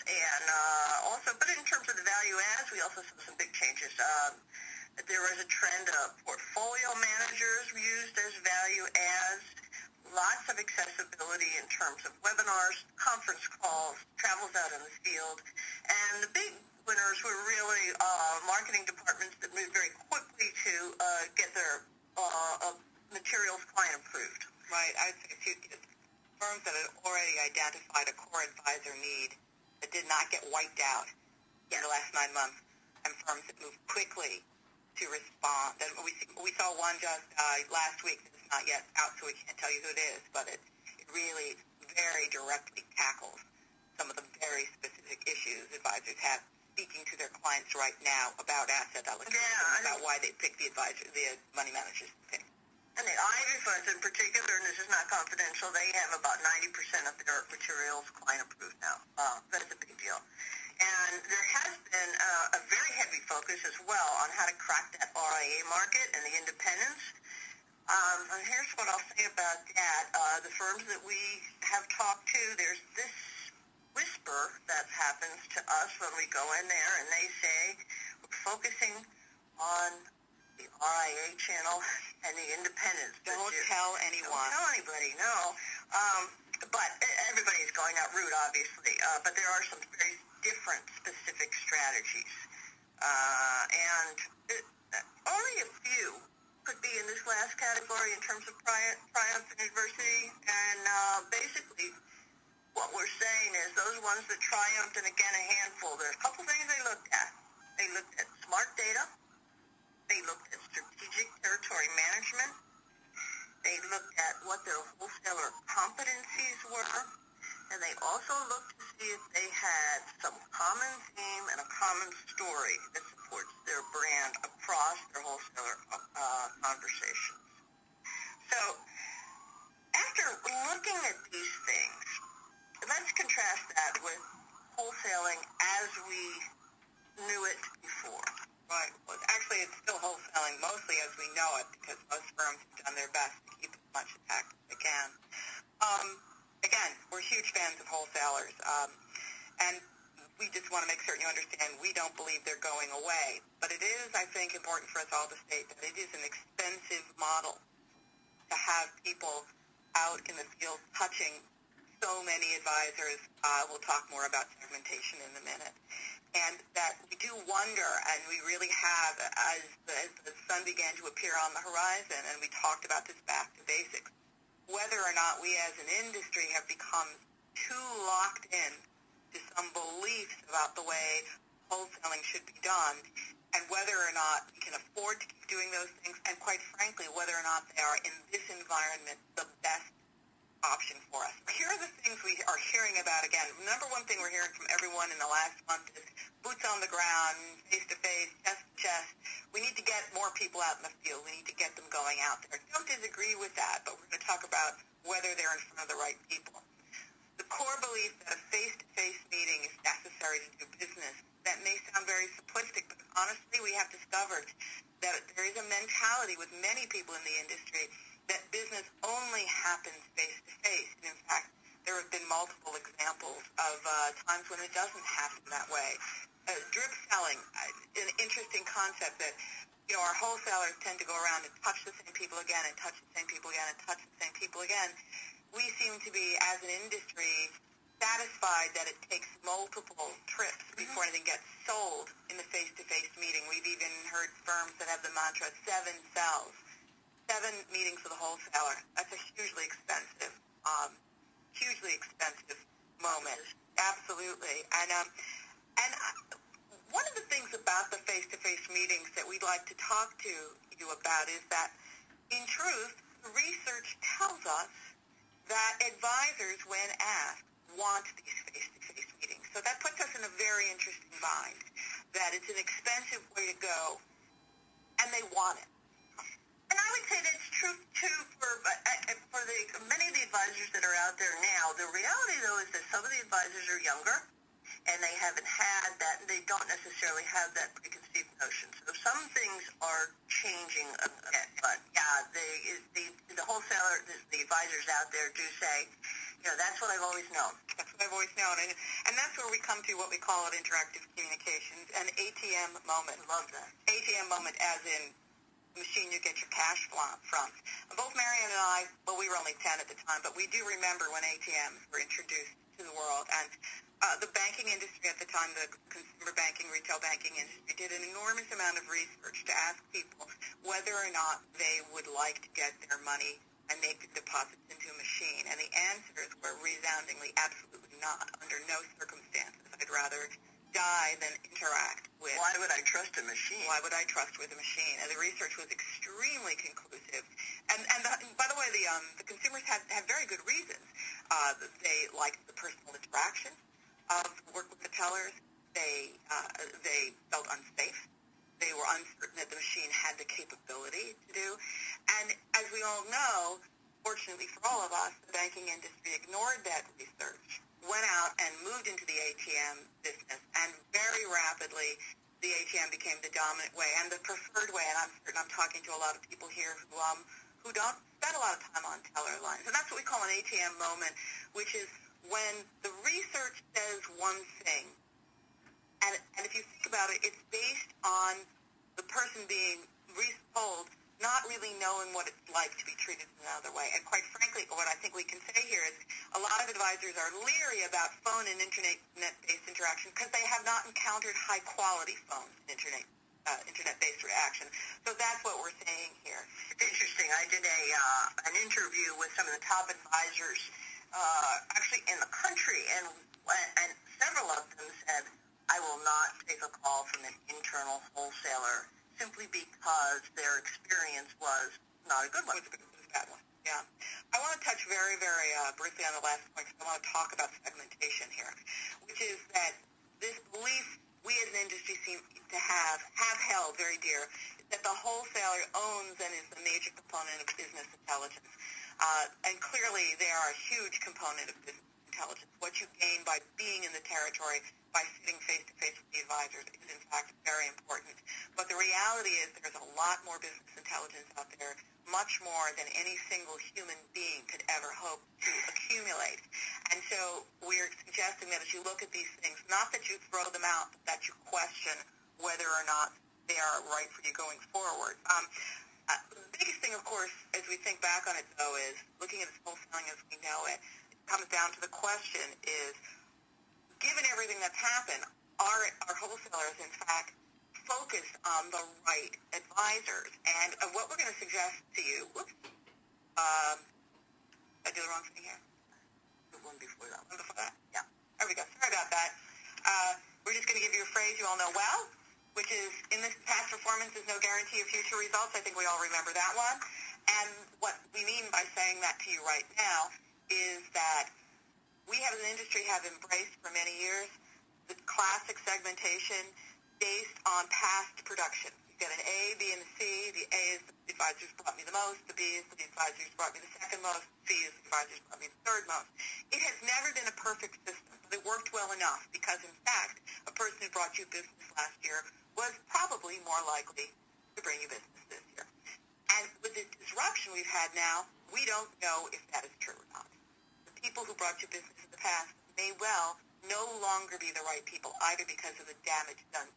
And also, but in terms of the value adds, we also saw some big changes. There was a trend of portfolio managers used as value adds, lots of accessibility in terms of webinars, conference calls, travels out in the field, and the big winners were really marketing departments that moved very quickly to get their materials client approved. Right. I'd say firms that had already identified a core advisor need that did not get wiped out in the last 9 months, and firms that moved quickly to respond. And we saw one just last week. It's not yet out, so we can't tell you who it is, but it really very directly tackles some of the very specific issues advisors have speaking to their clients right now about asset allocation, about why they pick the money managers to pick. And the Ivy funds in particular, and this is not confidential, they have about 90% of their materials client approved now. That's a big deal. And there has been a very heavy focus as well on how to crack that RIA market and the independents. And here's what I'll say about that. The firms that we have talked to, there's this whisper that happens to us when we go in there, and they say we're focusing on the RIA channel and the independents. Don't tell anyone. Don't tell anybody, no. But everybody's going that route, obviously. But there are some very different specific strategies. And only a few could be in this last category in terms of triumph and adversity. And basically, what we're saying is those ones that triumphed, and again, a handful, there's a couple things they looked at. They looked at smart data. They looked at strategic territory management. They looked at what their wholesaler competencies were. And they also looked to see if they had some common theme and a common story that supports their brand across their wholesaler conversations. So after looking at these things, let's contrast that with wholesaling as we knew it before. Right. Well, actually, it's still wholesaling mostly as we know it, because most firms have done their best to keep as much intact as they can. Again, we're huge fans of wholesalers, and we just want to make certain you understand we don't believe they're going away. But it is, I think, important for us all to state that it is an expensive model to have people out in the field touching so many advisors. We'll talk more about segmentation in a minute. And that we do wonder, and we really have, as the sun began to appear on the horizon, and we talked about this back to basics, whether or not we as an industry have become too locked in to some beliefs about the way wholesaling should be done, and whether or not we can afford to keep doing those things, and quite frankly, whether or not they are in this environment the best option for us. Here are the things we are hearing about again. Number one thing we're hearing from everyone in the last month is boots on the ground, face-to-face, chest-to-chest. We need to get more people out in the field. We need to get them going out there. Don't disagree with that, but we're going to talk about whether they're in front of the right people. The core belief that a face-to-face meeting is necessary to do business, that may sound very simplistic, but honestly, we have discovered that there is a mentality with many people in the industry that business only happens face-to-face. And in fact, there have been multiple examples of times when it doesn't happen that way. Drip selling, an interesting concept that, our wholesalers tend to go around and touch the same people again and touch the same people again and touch the same people again. We seem to be, as an industry, satisfied that it takes multiple trips before anything gets sold in the face-to-face meeting. We've even heard firms that have the mantra 7 sells. 7 meetings with a wholesaler. That's a hugely expensive moment. Absolutely. And one of the things about the face-to-face meetings that we'd like to talk to you about is that, in truth, research tells us that advisors, when asked, want these face-to-face meetings. So that puts us in a very interesting bind, that it's an expensive way to go, and they want it. And I would say that's true, too, for many of the advisors that are out there now. The reality, though, is that some of the advisors are younger, and they haven't had that, they don't necessarily have that preconceived notion. So some things are changing a bit. But, yeah, the wholesaler, the advisors out there do say, Yeah, that's what I've always known. That's what I've always known. And that's where we come to what we call it interactive communications, an ATM moment. Love that. ATM moment as in the machine you get your cash from. Both Marion and I, well, we were only 10 at the time, but we do remember when ATMs were introduced to the world. And the banking industry at the time, the consumer banking, retail banking industry, did an enormous amount of research to ask people whether or not they would like to get their money and make deposits into a machine. And the answers were resoundingly absolutely not. Under no circumstances. I'd rather die than interact with. Why would I trust a machine? Why would I trust with a machine? And the research was extremely conclusive. And by the way, the consumers had very good reasons. They liked the personal interaction of work with the tellers. They felt unsafe. They were uncertain that the machine had the capability to do. And as we all know, fortunately for all of us, the banking industry ignored that research, went out and moved into the ATM business, and very rapidly the ATM became the dominant way and the preferred way. And I'm certain I'm talking to a lot of people here who don't spend a lot of time on teller lines. And that's what we call an ATM moment, which is when the research says one thing, and if you think about it, it's based on the person being told not really knowing what it's like to be treated in another way. And quite frankly, what I think we can say here is a lot of advisors are leery about phone and internet-based interaction because they have not encountered high-quality phones and internet-based reaction. So that's what we're saying here. It's interesting. I did an interview with some of the top advisors actually in the country, and several of them said, I will not take a call from an internal wholesaler simply because their experience was not a good one. It was a bad one, yeah. I want to touch very, very briefly on the last point because I want to talk about segmentation here, which is that this belief we as an industry seem to have held very dear, that the wholesaler owns and is a major component of business intelligence. And clearly they are a huge component of business intelligence. What you gain by being in the territory, by sitting face-to-face with the advisors is, in fact, very important. But the reality is there's a lot more business intelligence out there, much more than any single human being could ever hope to accumulate. And so we're suggesting that as you look at these things, not that you throw them out, but that you question whether or not they are right for you going forward. The biggest thing, of course, as we think back on it, though, is looking at wholesaling as we know it, it comes down to the question is, given everything that's happened, are wholesalers, in fact, focused on the right advisors? And what we're going to suggest to you, did I do the wrong thing here? The one before that. One before that? Yeah. There we go. Sorry about that. We're just going to give you a phrase you all know well, which is, in this past performance is no guarantee of future results. I think we all remember that one. And what we mean by saying that to you right now is that we as an industry have embraced for many years the classic segmentation based on past production. You get an A, B, and a C. The A is the advisors brought me the most. The B is the advisors brought me the second most. C is the advisors brought me the third most. It has never been a perfect system, but it worked well enough because, in fact, a person who brought you business last year was probably more likely to bring you business this year. And with the disruption we've had now, we don't know if that is true or not. The people who brought you business in the past may well no longer be the right people, either because of the damage done